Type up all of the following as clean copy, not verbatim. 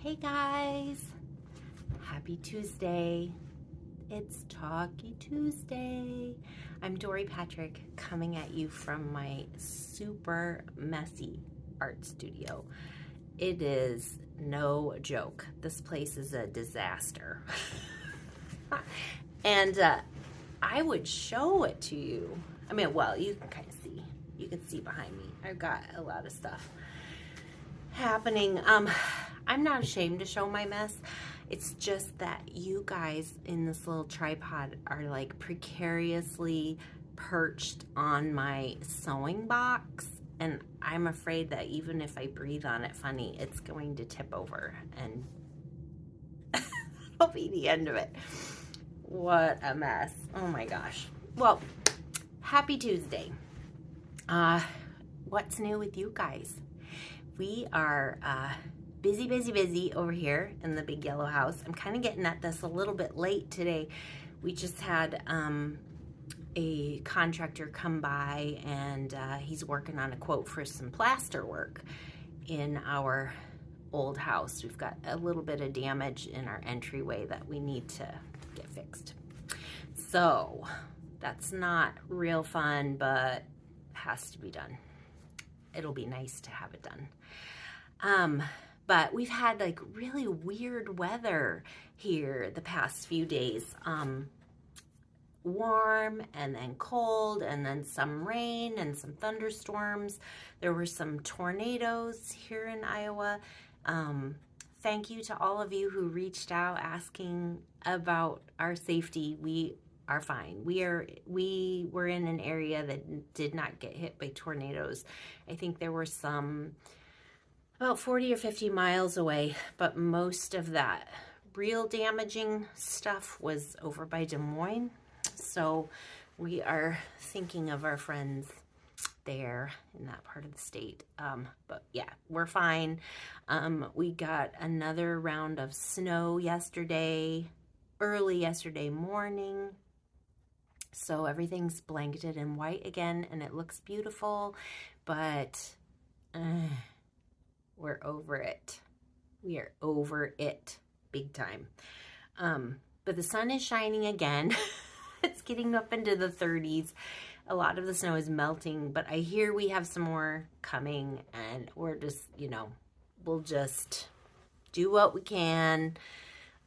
Hey guys, happy Tuesday. It's Talkie Tuesday. I'm Dori Patrick coming at you from my super messy art studio. It is no joke. This place is a disaster. And I would show it to you. I mean, well, you can kind of see. You can see behind me. I've got a lot of stuff happening. I'm not ashamed to show my mess. It's just that you guys in this little tripod are like precariously perched on my sewing box, and I'm afraid that even if I breathe on it funny, it's going to tip over and that'll be the end of it. What a mess. Oh my gosh. Well, happy Tuesday. What's new with you guys? We are busy over here in the big yellow house. I'm kind of getting at this a little bit late today. We just had a contractor come by, and he's working on a quote for some plaster work in our old house. We've got a little bit of damage in our entryway that we need to get fixed. So that's not real fun, but has to be done. It'll be nice to have it done. But we've had like really weird weather here the past few days. Warm and then cold and then some rain and some thunderstorms. There were some tornadoes here in Iowa. Thank you to all of you who reached out asking about our safety. We are fine. We were in an area that did not get hit by tornadoes. I think there were some about 40 or 50 miles away, but most of that real damaging stuff was over by Des Moines. So we are thinking of our friends there in that part of the state. But yeah, we're fine. We got another round of snow yesterday, early yesterday morning. So everything's blanketed in white again, and it looks beautiful, but we're over it. We are over it big time. But the sun is shining again. It's getting up into the 30s. A lot of the snow is melting, but I hear we have some more coming, and we're just, we'll just do what we can.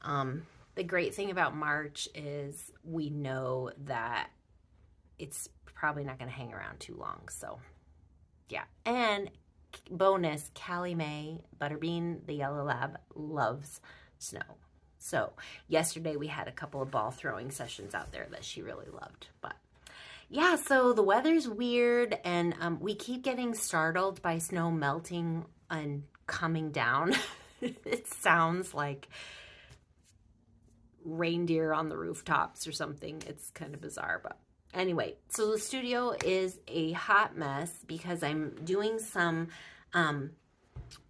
The great thing about March is we know that it's probably not going to hang around too long. So, yeah. And bonus, Callie Mae, Butterbean, the yellow lab, loves snow. So, yesterday we had a couple of ball throwing sessions out there that she really loved. But, yeah, so the weather's weird, and we keep getting startled by snow melting and coming down. It sounds like reindeer on the rooftops or something. It's kind of bizarre, but anyway, so the studio is a hot mess because I'm doing some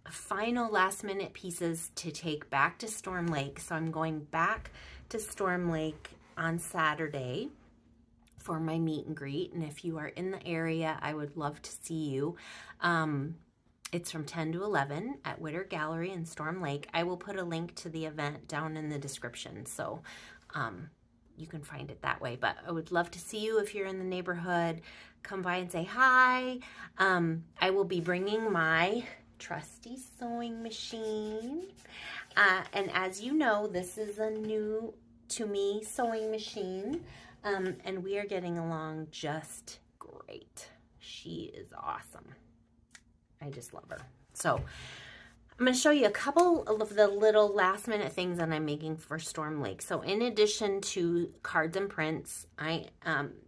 final last minute pieces to take back to Storm Lake. So I'm going back to Storm Lake on Saturday for my meet and greet, and if you are in the area, I would love to see you. It's from 10 to 11 at Witter Gallery in Storm Lake. I will put a link to the event down in the description, so you can find it that way. But I would love to see you if you're in the neighborhood. Come by and say hi. I will be bringing my trusty sewing machine. And as you know, this is a new to me sewing machine. And we are getting along just great. She is awesome. I just love her. So I'm going to show you a couple of the little last minute things that I'm making for Storm Lake. So in addition to cards and prints, I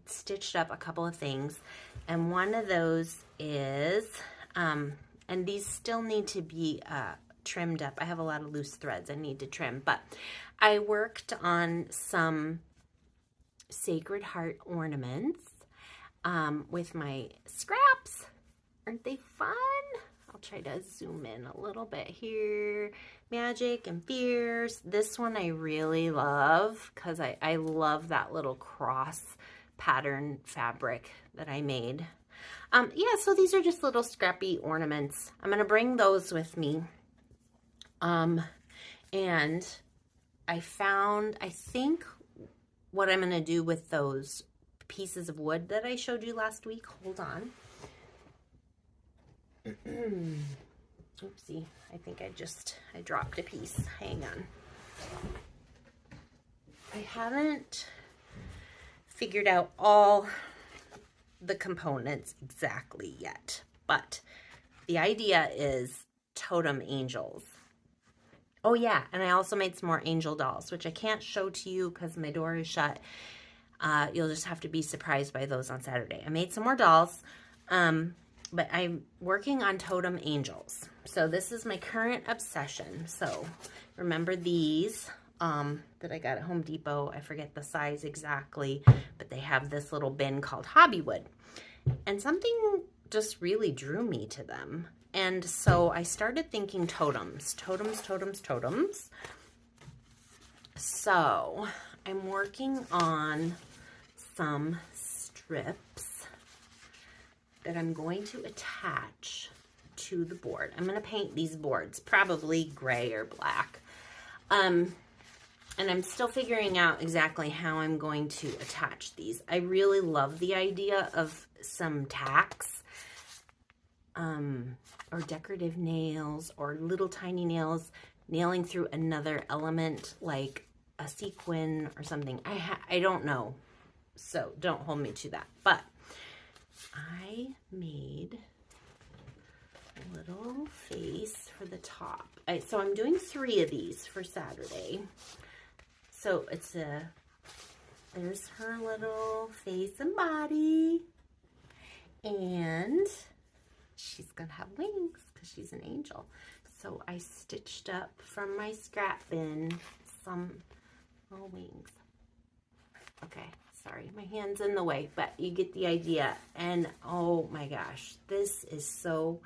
stitched up a couple of things. And one of those is, and these still need to be trimmed up. I have a lot of loose threads I need to trim. But I worked on some Sacred Heart ornaments with my scraps. Aren't they fun? I'll try to zoom in a little bit here. Magic and Fierce. This one I really love because I love that little cross pattern fabric that I made. Yeah, so these are just little scrappy ornaments. I'm going to bring those with me. And I think what I'm going to do with those pieces of wood that I showed you last week, hold on. Oopsie, I think I dropped a piece. Hang on. I haven't figured out all the components exactly yet, but the idea is totem angels. Oh yeah, and I also made some more angel dolls, which I can't show to you because my door is shut. You'll just have to be surprised by those on Saturday. I made some more dolls, but I'm working on totem angels. So this is my current obsession. So remember these that I got at Home Depot. I forget the size exactly, but they have this little bin called Hobbywood. And something just really drew me to them. And so I started thinking totems. So I'm working on some strips that I'm going to attach to the board. I'm going to paint these boards, probably gray or black. And I'm still figuring out exactly how I'm going to attach these. I really love the idea of some tacks, or decorative nails, or little tiny nails nailing through another element like a sequin or something. I don't know, so don't hold me to that. But I made a little face for the top. So I'm doing 3 of these for Saturday. So there's her little face and body, and she's gonna have wings because she's an angel. So I stitched up from my scrap bin some little wings. Okay, sorry, my hand's in the way, but you get the idea. And oh my gosh, this is so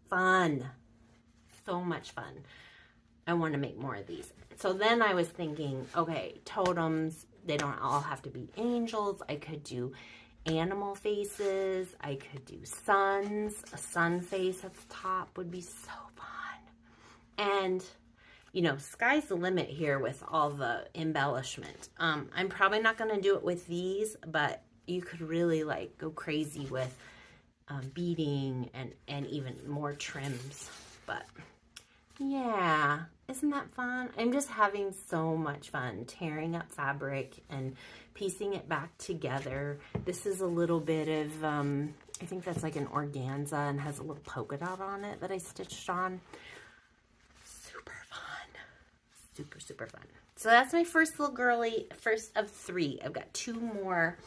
fun. So much fun. I want to make more of these. So then I was thinking, okay, totems, they don't all have to be angels. I could do animal faces. I could do suns. A sun face at the top would be so fun. And, you know, sky's the limit here with all the embellishment. I'm probably not going to do it with these, but you could really like go crazy with beading and even more trims. But yeah, isn't that fun? I'm just having so much fun tearing up fabric and piecing it back together. This is a little bit of, I think that's like an organza and has a little polka dot on it that I stitched on. Super fun. Super, super fun. So that's my first little girly, first of 3. I've got 2 more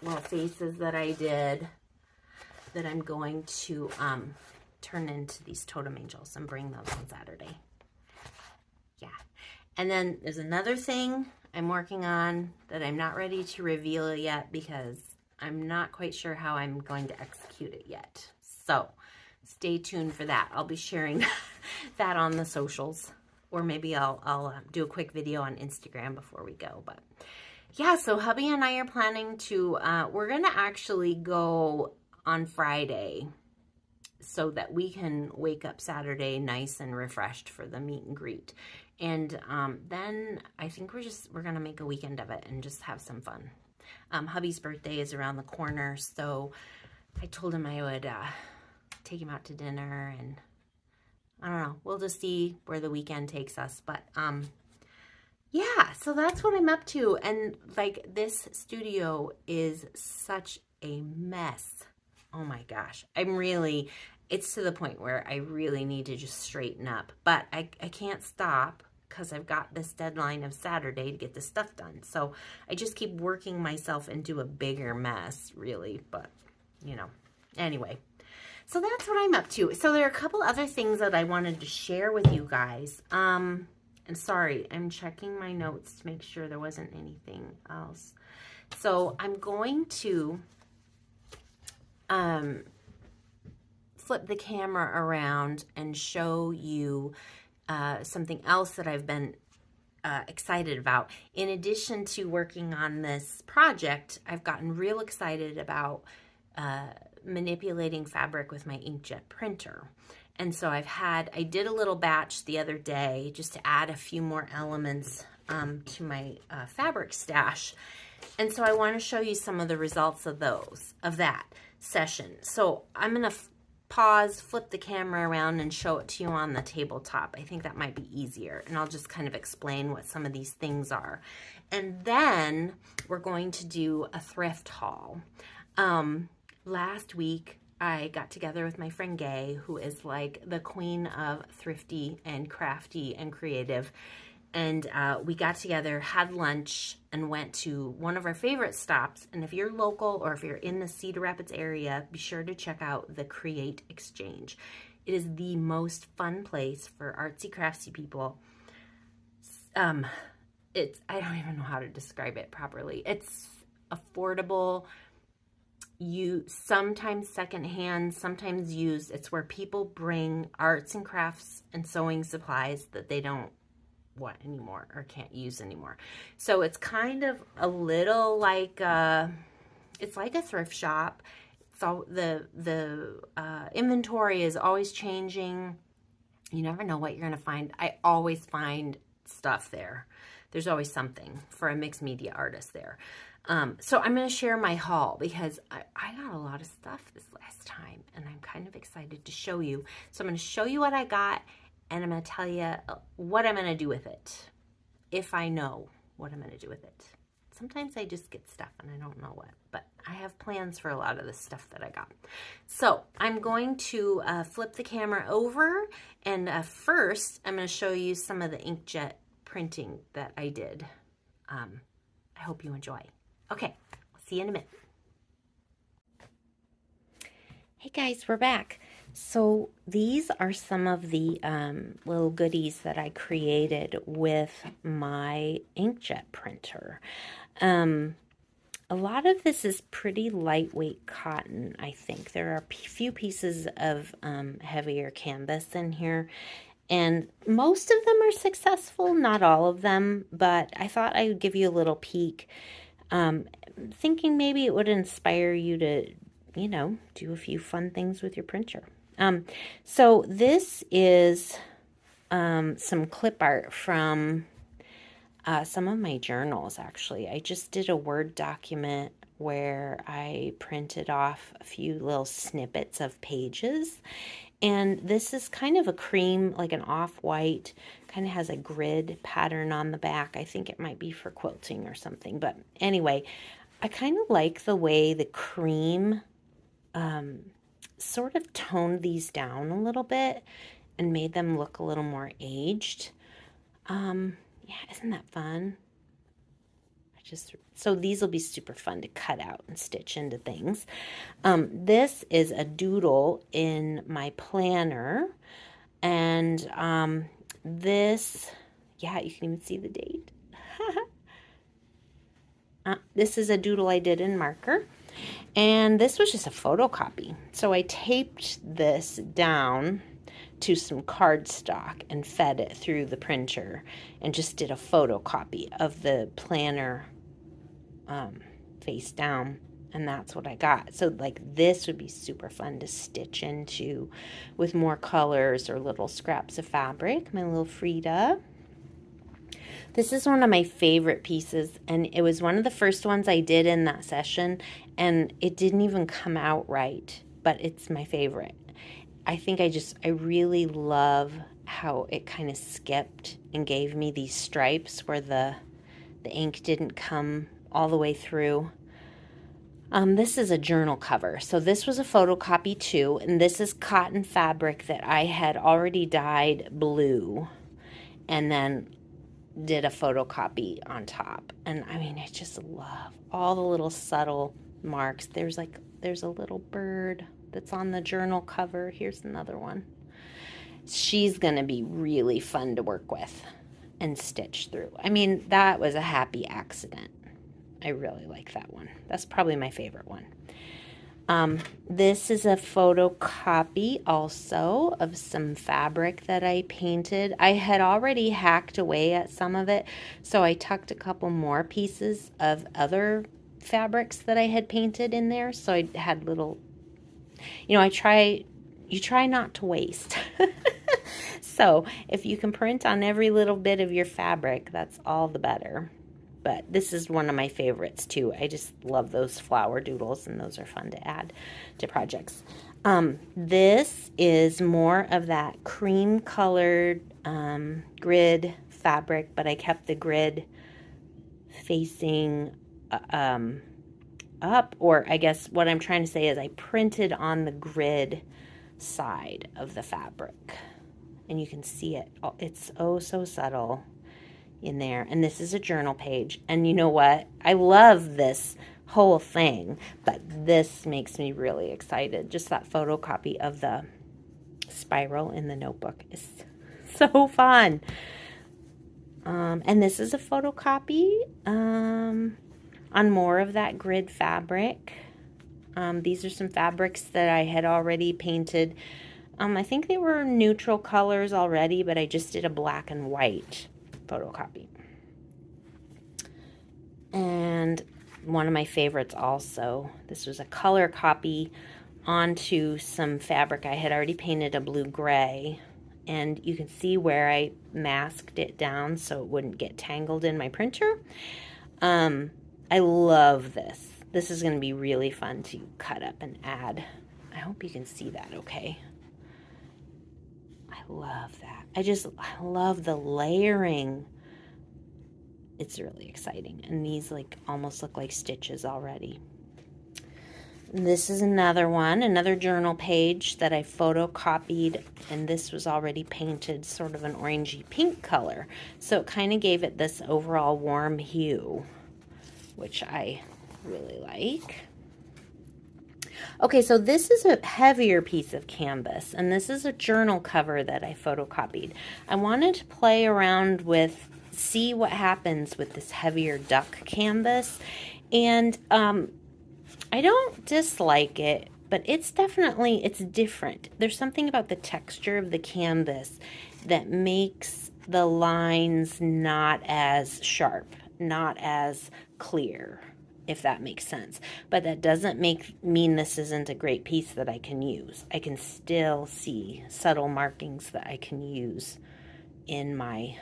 little faces that I did that I'm going to turn into these totem angels and bring those on Saturday. Yeah. And then there's another thing I'm working on that I'm not ready to reveal yet because I'm not quite sure how I'm going to execute it yet. So stay tuned for that. I'll be sharing that on the socials, or maybe I'll do a quick video on Instagram before we go. But yeah, so hubby and I are planning to, we're going to actually go on Friday so that we can wake up Saturday nice and refreshed for the meet and greet. And then I think we're going to make a weekend of it and just have some fun. Hubby's birthday is around the corner, so I told him I would take him out to dinner, and I don't know, we'll just see where the weekend takes us. But yeah, so that's what I'm up to. And like, this studio is such a mess. Oh my gosh, it's to the point where I really need to just straighten up. But I can't stop because I've got this deadline of Saturday to get this stuff done. So I just keep working myself into a bigger mess, really. But, you know, anyway. So that's what I'm up to. So there are a couple other things that I wanted to share with you guys. And sorry, I'm checking my notes to make sure there wasn't anything else. So I'm going to flip the camera around and show you something else that I've been excited about. In addition to working on this project, I've gotten real excited about manipulating fabric with my inkjet printer. And so I did a little batch the other day just to add a few more elements to my fabric stash. And so I want to show you some of the results of that session. So I'm going to pause, flip the camera around, and show it to you on the tabletop. I think that might be easier. And I'll just kind of explain what some of these things are. And then we're going to do a thrift haul. Last week, I got together with my friend Gay, who is like the queen of thrifty and crafty and creative. And we got together, had lunch, and went to one of our favorite stops. And if you're local or if you're in the Cedar Rapids area, be sure to check out the Create Exchange. It is the most fun place for artsy, craftsy people. I don't even know how to describe it properly. It's affordable. You sometimes secondhand, sometimes used. It's where people bring arts and crafts and sewing supplies that they don't want anymore or can't use anymore. So it's kind of a little like it's like a thrift shop. So the inventory is always changing. You never know what you're going to find. I always find stuff there. There's always something for a mixed media artist there. So I'm going to share my haul because I got a lot of stuff this last time and I'm kind of excited to show you. So I'm going to show you what I got and I'm going to tell you what I'm going to do with it, if I know what I'm going to do with it. Sometimes I just get stuff and I don't know what, but I have plans for a lot of the stuff that I got. So I'm going to flip the camera over and first I'm going to show you some of the inkjet printing that I did. I hope you enjoy. Okay, I'll see you in a minute. Hey guys, we're back. So these are some of the little goodies that I created with my inkjet printer. A lot of this is pretty lightweight cotton, I think. There are a few pieces of heavier canvas in here. And most of them are successful, not all of them, but I thought I would give you a little peek, thinking maybe it would inspire you to, you know, do a few fun things with your printer. So this is some clip art from some of my journals, actually. I just did a Word document where I printed off a few little snippets of pages. And this is kind of a cream, like an off-white, kind of has a grid pattern on the back. I think it might be for quilting or something. But anyway, I kind of like the way the cream sort of toned these down a little bit and made them look a little more aged. Yeah, isn't that fun? So these will be super fun to cut out and stitch into things. This is a doodle in my planner. And this, yeah, you can even see the date. This is a doodle I did in marker. And this was just a photocopy. So I taped this down to some cardstock and fed it through the printer and just did a photocopy of the planner face down, and that's what I got. So like this would be super fun to stitch into with more colors or little scraps of fabric. My little Frida. This is one of my favorite pieces, and it was one of the first ones I did in that session, and it didn't even come out right, but it's my favorite. I think I really love how it kind of skipped and gave me these stripes where the ink didn't come all the way through. This is a journal cover. So this was a photocopy too, and this is cotton fabric that I had already dyed blue and then did a photocopy on top. And I mean, I just love all the little subtle marks. There's a little bird that's on the journal cover. Here's another one. She's gonna be really fun to work with and stitch through. I mean, that was a happy accident. I really like that one. That's probably my favorite one. This is a photocopy also of some fabric that I painted. I had already hacked away at some of it, so I tucked a couple more pieces of other fabrics that I had painted in there. So I had little, you know, I try you try not to waste. So if you can print on every little bit of your fabric, that's all the better. But this is one of my favorites too. I just love those flower doodles, and those are fun to add to projects. This is more of that cream colored grid fabric, but I kept the grid facing up, or I guess what I'm trying to say is I printed on the grid side of the fabric, and you can see it. It's oh so subtle in there. And this is a journal page, and you know what, I love this whole thing, but this makes me really excited. Just that photocopy of the spiral in the notebook is so fun. And this is a photocopy on more of that grid fabric. These are some fabrics that I had already painted. I think they were neutral colors already, but I just did a black and white photocopy. And one of my favorites also, this was a color copy onto some fabric I had already painted a blue-gray. And you can see where I masked it down so it wouldn't get tangled in my printer. I love this. This is going to be really fun to cut up and add. I hope you can see that okay. I love that. I love the layering. It's really exciting. And these like almost look like stitches already. And this is another one, another journal page that I photocopied, and this was already painted sort of an orangey pink color. So it kind of gave it this overall warm hue, which I really like. Okay, so this is a heavier piece of canvas, and this is a journal cover that I photocopied. I wanted to play around with, see what happens with this heavier duck canvas, and I don't dislike it, but it's different. There's something about the texture of the canvas that makes the lines not as sharp, not as clear, if that makes sense. But that doesn't mean this isn't a great piece that I can use. I can still see subtle markings that I can use in my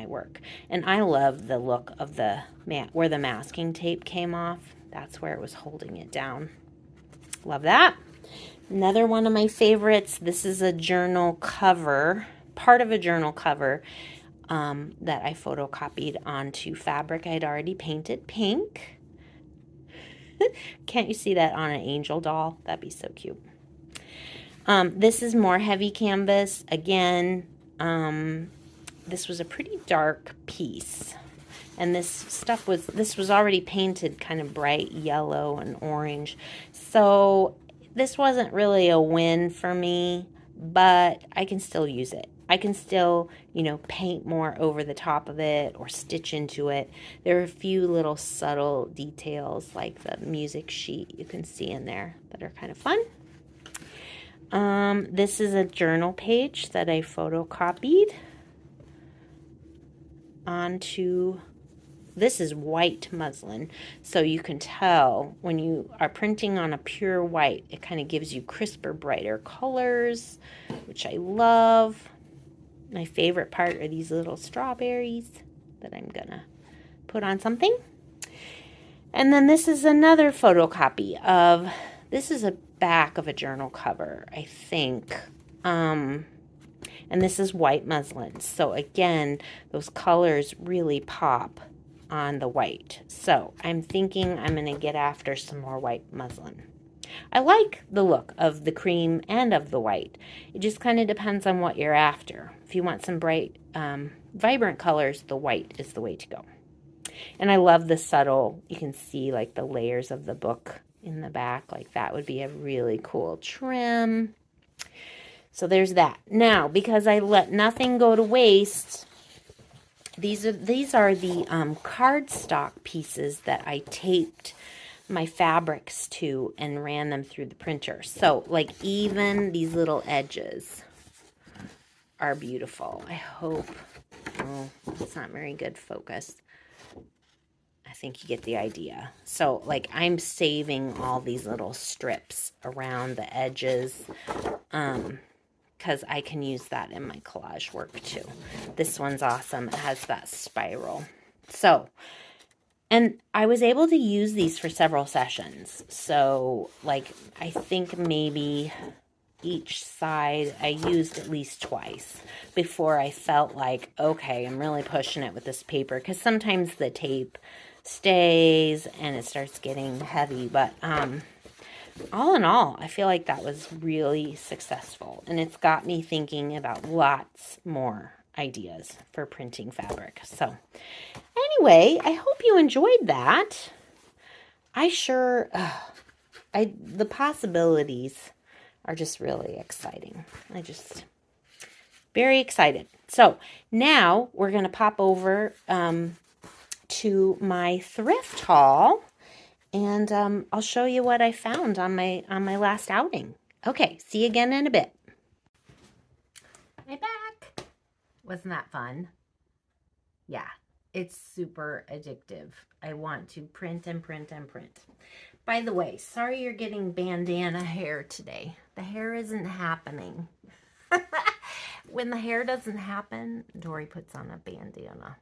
work. And I love the look of the where the masking tape came off. That's where it was holding it down. Love that. Another one of my favorites. This is a journal cover, part of a journal cover that I photocopied onto fabric I'd already painted pink. Can't you see that on an angel doll? That'd be so cute. This is more heavy canvas. Again, this was a pretty dark piece. And this was already painted kind of bright yellow and orange. So this wasn't really a win for me, but I can still use it. I can still, paint more over the top of it or stitch into it. There are a few little subtle details like the music sheet you can see in there that are kind of fun. This is a journal page that I photocopied onto. This is white muslin, so you can tell when you are printing on a pure white, it kind of gives you crisper, brighter colors, which I love. My favorite part are these little strawberries that I'm gonna put on something. And then this is another photocopy of, this is a back of a journal cover, I think. And this is white muslin. So again, those colors really pop on the white. So I'm thinking I'm going to get after some more white muslin. I like the look of the cream and of the white. It just kind of depends on what you're after. If you want some bright, vibrant colors, the white is the way to go. And I love the subtle, you can see like the layers of the book in the back. Like that would be a really cool trim. So there's that. Now, because I let nothing go to waste, these are the cardstock pieces that I taped my fabrics to and ran them through the printer. So like even these little edges are beautiful. I hope, oh, it's not very good focus. I think you get the idea. So like I'm saving all these little strips around the edges because I can use that in my collage work too. This one's awesome. It has that spiral. So, and I was able to use these for several sessions. So like I think maybe each side I used at least twice before I felt like, okay, I'm really pushing it with this paper, because sometimes the tape stays and it starts getting heavy. But all in all, I feel like that was really successful, and it's got me thinking about lots more ideas for printing fabric. So anyway, I hope you enjoyed that. The possibilities are just really exciting. Very excited. So now we're going to pop over to my thrift haul, and I'll show you what I found on my last outing. Okay, see you again in a bit. I'm back. Wasn't that fun? Yeah, it's super addictive. I want to print and print and print. By the way, sorry you're getting bandana hair today. The hair isn't happening. When the hair doesn't happen, Dori puts on a bandana.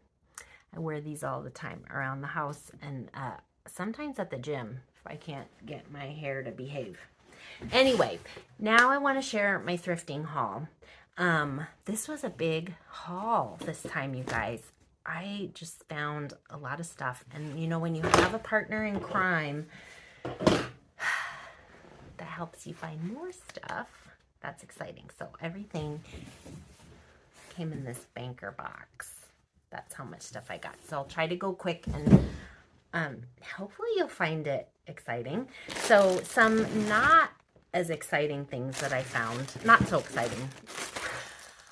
I wear these all the time around the house and sometimes at the gym if I can't get my hair to behave. Anyway, now I want to share my thrifting haul. This was a big haul this time, you guys. I just found a lot of stuff. And you know, when you have a partner in crime that helps you find more stuff, that's exciting. So everything came in this banker box. That's how much stuff I got. So I'll try to go quick, and hopefully you'll find it exciting. So some not as exciting things that I found. Not so exciting.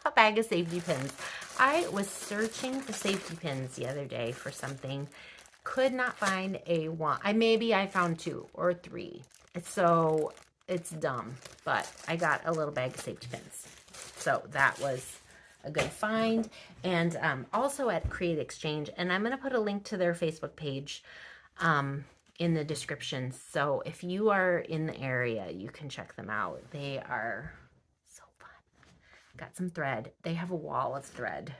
A bag of safety pins. I was searching for safety pins the other day for something. Could not find a one. Maybe I found 2 or 3. So it's dumb, but I got a little bag of safety pins. So that was a good find. And also at Create Exchange, and I'm going to put a link to their Facebook page in the description. So if you are in the area, you can check them out. They are so fun. Got some thread. They have a wall of thread.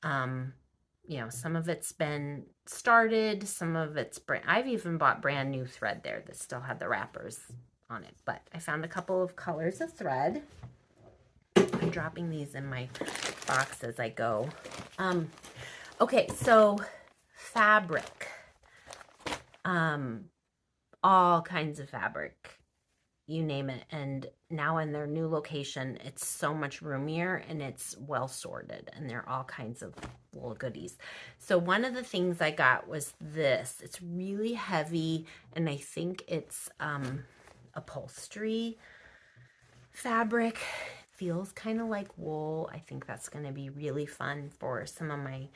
You know, some of it's been started, some of it's I've even bought brand new thread there that still had the wrappers on it. But I found a couple of colors of thread. I'm dropping these in my box as I go. Okay, so fabric. All kinds of fabric. You name it. And now in their new location, it's so much roomier and it's well sorted, and there are all kinds of little goodies. So one of the things I got was this. It's really heavy, and I think it's upholstery fabric. Feels kind of like wool. I think that's going to be really fun for some of my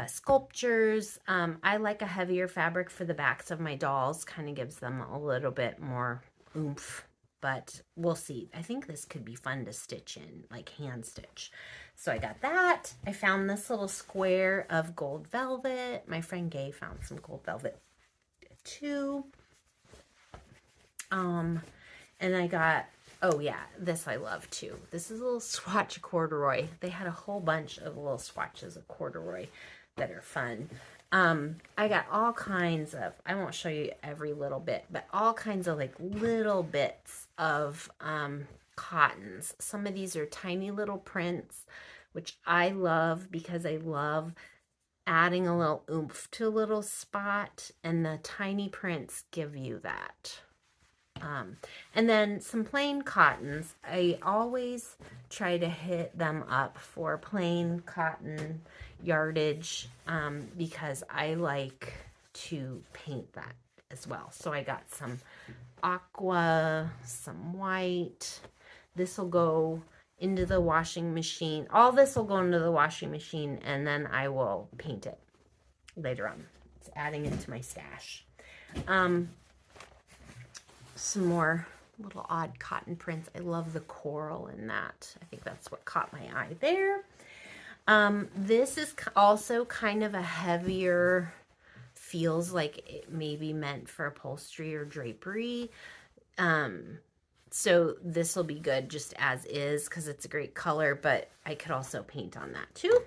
sculptures. I like a heavier fabric for the backs of my dolls. Kind of gives them a little bit more oomph, but we'll see. I think this could be fun to stitch in, like hand stitch. So I got that. I found this little square of gold velvet. My friend Gay found some gold velvet too. And I got, oh yeah, this I love too. This is a little swatch of corduroy. They had a whole bunch of little swatches of corduroy that are fun. I got all kinds of, I won't show you every little bit, but all kinds of like little bits of cottons. Some of these are tiny little prints, which I love because I love adding a little oomph to a little spot, and the tiny prints give you that. And then some plain cottons. I always try to hit them up for plain cotton yardage because I like to paint that as well. So I got some aqua, some white. This will go into the washing machine. All this will go into the washing machine, and then I will paint it later on. It's adding it to my stash. Some more little odd cotton prints. I love the coral in that. I think that's what caught my eye there. This is also kind of a heavier feels like it may be meant for upholstery or drapery. So this will be good just as is because it's a great color, but I could also paint on that too.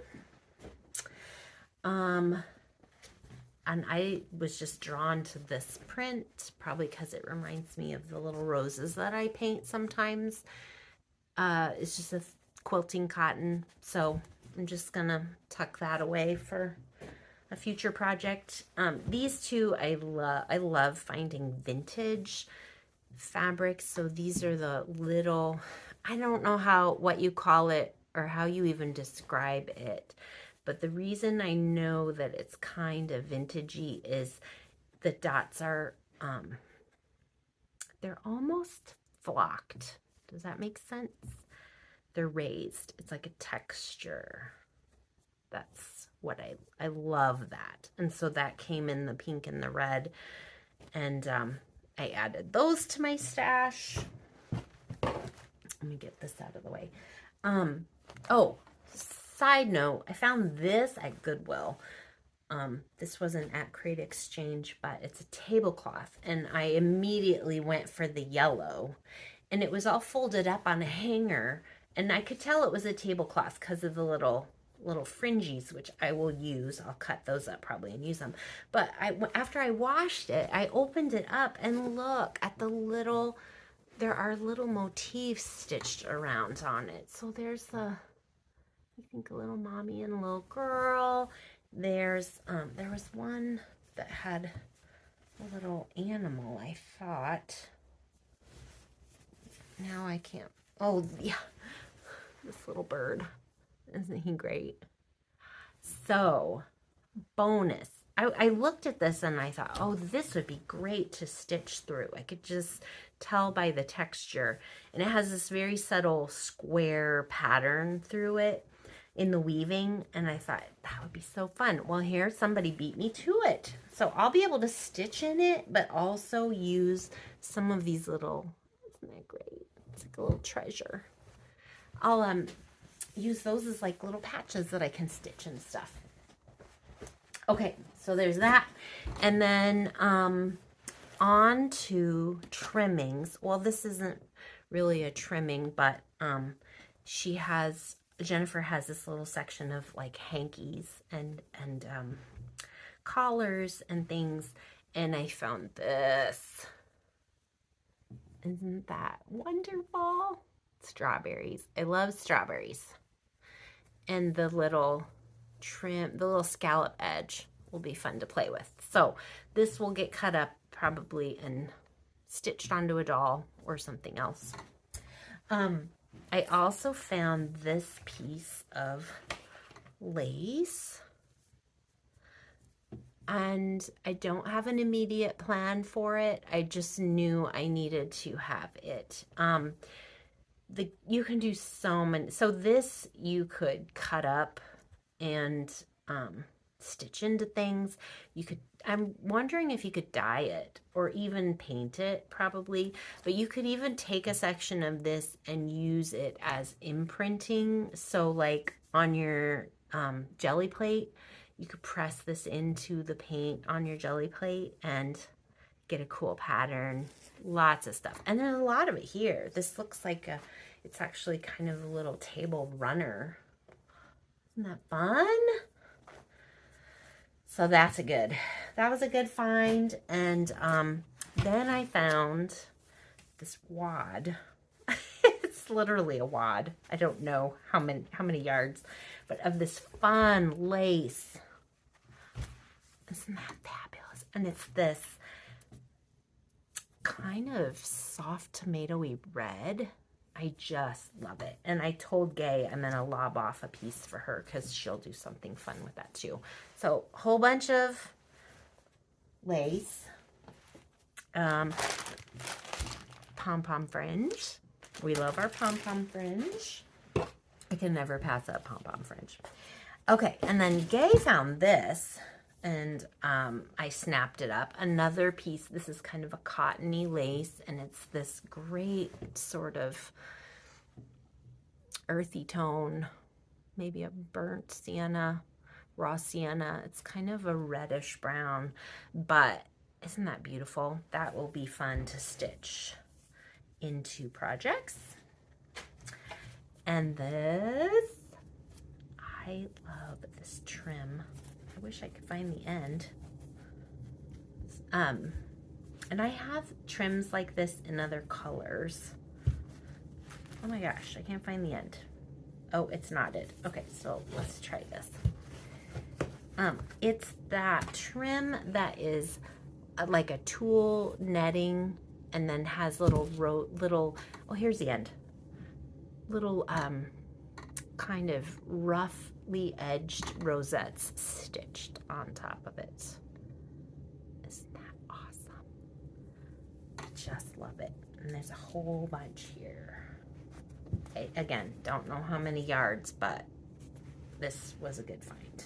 And I was just drawn to this print, probably because it reminds me of the little roses that I paint sometimes. It's just a quilting cotton, so I'm just gonna tuck that away for a future project. These two, I love finding vintage fabrics. So these are the little, I don't know what you call it or how you even describe it. But the reason I know that it's kind of vintagey is the dots are, they're almost flocked. Does that make sense? They're raised. It's like a texture. That's what I love that. And so that came in the pink and the red. And I added those to my stash. Let me get this out of the way. Oh, side note, I found this at Goodwill. This wasn't at Crate Exchange, but it's a tablecloth, and I immediately went for the yellow, and it was all folded up on a hanger, and I could tell it was a tablecloth because of the little fringies, which I will use. I'll cut those up probably and use them. But after I washed it, I opened it up and look at the little, there are little motifs stitched around on it. So there's I think a little mommy and a little girl. There was one that had a little animal, I thought. Now I can't. Oh, yeah. This little bird. Isn't he great? So, bonus. I looked at this and I thought, oh, this would be great to stitch through. I could just tell by the texture. And it has this very subtle square pattern through it in the weaving, and I thought that would be so fun. Well, here somebody beat me to it, so I'll be able to stitch in it, but also use some of these little, isn't that great? It's like a little treasure. I'll use those as like little patches that I can stitch and stuff. Okay, so there's that. And then on to trimmings. Well, this isn't really a trimming, but Jennifer has this little section of like hankies and collars and things, and I found this. Isn't that wonderful? Strawberries. I love strawberries. And the little trim, the little scallop edge will be fun to play with. So this will get cut up probably and stitched onto a doll or something else. I also found this piece of lace, and I don't have an immediate plan for it. I just knew I needed to have it. You can do so many. So this you could cut up and stitch into things. I'm wondering if you could dye it or even paint it, probably, but you could even take a section of this and use it as imprinting. So like on your jelly plate, you could press this into the paint on your jelly plate and get a cool pattern. Lots of stuff. And there's a lot of it here. This looks like it's actually kind of a little table runner. Isn't that fun? So that was a good find. And then I found this wad. It's literally a wad. I don't know how many yards, but of this fun lace. Isn't that fabulous? And it's this kind of soft tomatoey red. I just love it. And I told Gay I'm going to lob off a piece for her because she'll do something fun with that too. So, whole bunch of lace. Pom-pom fringe. We love our pom-pom fringe. I can never pass up pom-pom fringe. Okay, and then Gay found this, and I snapped it up. Another piece. This is kind of a cottony lace, and it's this great sort of earthy tone, maybe a burnt sienna, raw sienna. It's kind of a reddish brown, but isn't that beautiful? That will be fun to stitch into projects. And this, I love this trim. I wish I could find the end. And I have trims like this in other colors. Oh my gosh, I can't find the end. Oh, it's knotted. Okay, so let's try this. It's that trim that is like a tulle netting and then has little, oh, here's the end. Little kind of roughly edged rosettes stitched on top of it. Isn't that awesome? I just love it. And there's a whole bunch here. Again, don't know how many yards, but this was a good find.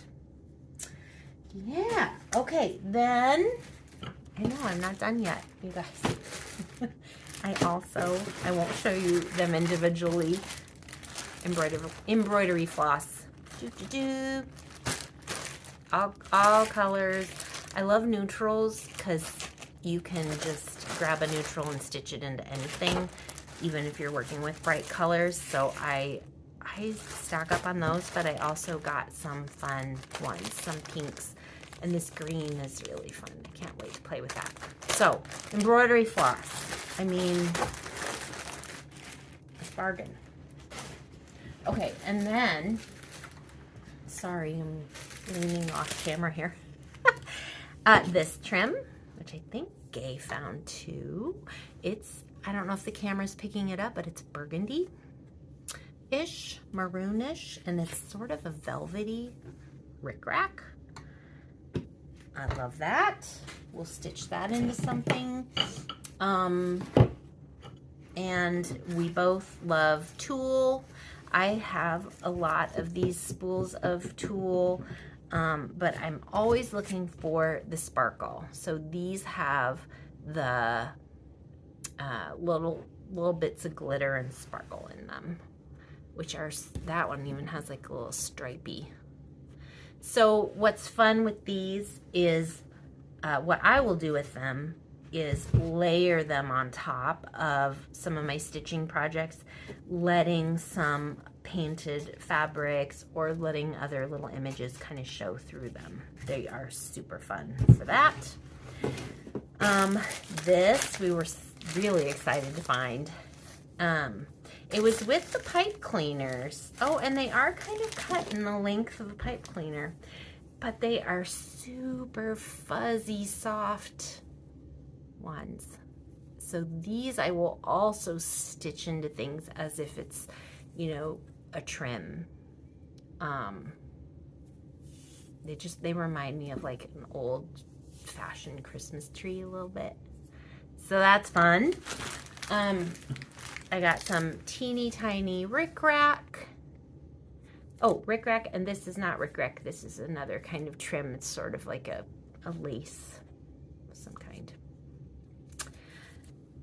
Yeah, okay, then, I know I'm not done yet, you guys. I won't show you them individually. Embroidery floss. All colors. I love neutrals because you can just grab a neutral and stitch it into anything, even if you're working with bright colors. So I stock up on those, but I also got some fun ones, some pinks, and this green is really fun. I can't wait to play with that. So, embroidery floss. I mean, it's a bargain. Okay, and then, sorry, I'm leaning off camera here. This trim, which I think Gay found too. It's, I don't know if the camera's picking it up, but it's burgundy-ish, maroonish, and it's sort of a velvety rickrack. I love that. We'll stitch that into something. And we both love tulle. I have a lot of these spools of tulle, but I'm always looking for the sparkle. So these have the little bits of glitter and sparkle in them, which are, that one even has like a little stripey. So what's fun with these is, what I will do with them is layer them on top of some of my stitching projects, letting some painted fabrics or letting other little images kind of show through them. They are super fun for that. This we were really excited to find. It was with the pipe cleaners. Oh, and they are kind of cut in the length of a pipe cleaner, but they are super fuzzy, soft ones. So these I will also stitch into things as if it's, you know, a trim. They remind me of like an old fashioned Christmas tree a little bit. So that's fun. I got some teeny tiny rickrack. Oh, rickrack, and this is not rickrack. This is another kind of trim. It's sort of like a lace of some kind.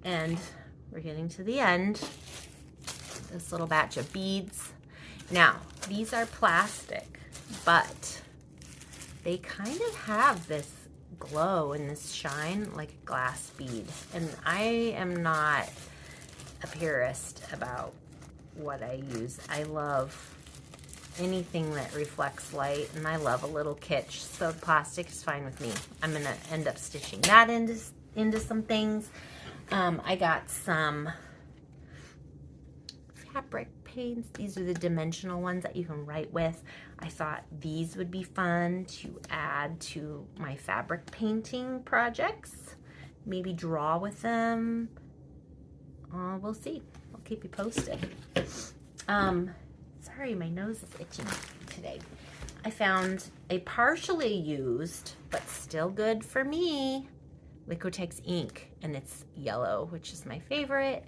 And we're getting to the end. This little batch of beads. Now, these are plastic, but they kind of have this glow and this shine like a glass bead. And I am not a purist about what I use. I love anything that reflects light, and I love a little kitsch, so plastic is fine with me. I'm gonna end up stitching that into some things. I got some fabric paints. These are the dimensional ones that you can write with. I thought these would be fun to add to my fabric painting projects. Maybe draw with them. We'll see. I'll keep you posted. Sorry, my nose is itching today. I found a partially used, but still good for me, Liquitex ink, and it's yellow, which is my favorite.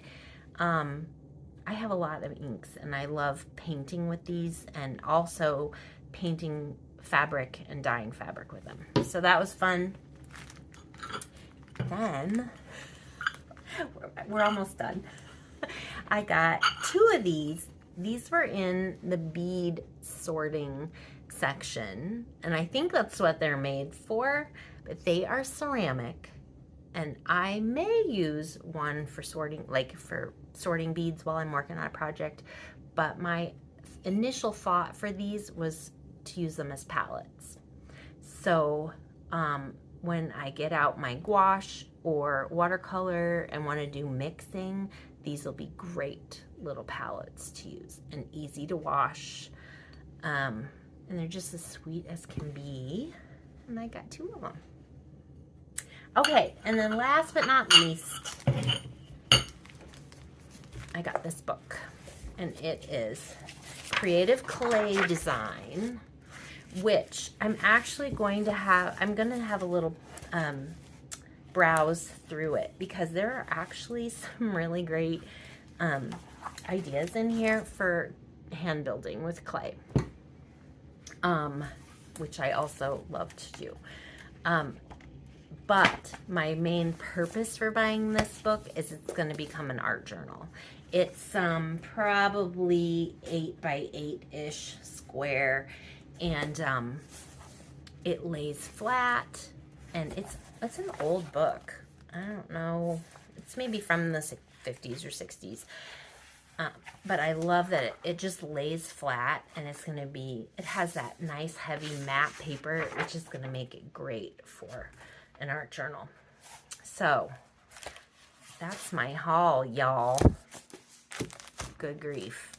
I have a lot of inks, and I love painting with these, and also painting fabric and dyeing fabric with them. So that was fun. Then, we're almost done. I got two of these these were in the bead sorting section, and I think that's what they're made for, but they are ceramic, and I may use one for sorting, like for sorting beads while I'm working on a project, but my initial thought for these was to use them as palettes. So when I get out my gouache or watercolor and want to do mixing, these will be great little palettes to use and easy to wash. And they're just as sweet as can be. And I got 2 of them. Okay, and then last but not least, I got this book. And it is Creative Clay Design, which I'm actually going to have, I'm going to have a little browse through it, because there are actually some really great ideas in here for hand building with clay, which I also love to do. But my main purpose for buying this book is it's going to become an art journal. It's probably 8 by 8-ish square, and it lays flat, and it's an old book. I don't know, it's maybe from the 50s or 60s, but I love that it just lays flat, and it's going to be, it has that nice heavy matte paper, which is going to make it great for an art journal. So that's my haul, y'all. Good grief.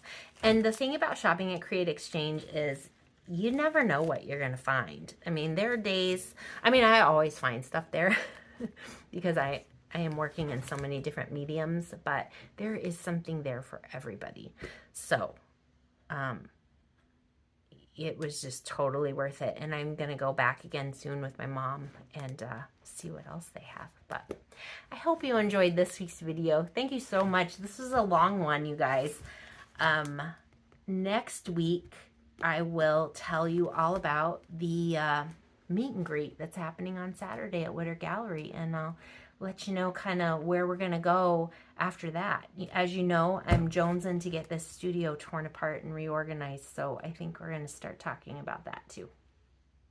And the thing about shopping at Create Exchange is you never know what you're going to find. I mean, there are days, I mean, I always find stuff there because I am working in so many different mediums, but there is something there for everybody. So, it was just totally worth it. And I'm going to go back again soon with my mom and see what else they have. But I hope you enjoyed this week's video. Thank you so much. This was a long one, you guys. Next week, I will tell you all about the meet and greet that's happening on Saturday at Witter Gallery. And I'll let you know kind of where we're going to go after that. As you know, I'm jonesing to get this studio torn apart and reorganized, so I think we're going to start talking about that too.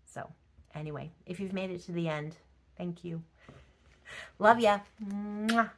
So anyway, if you've made it to the end, thank you. Love ya. Mwah.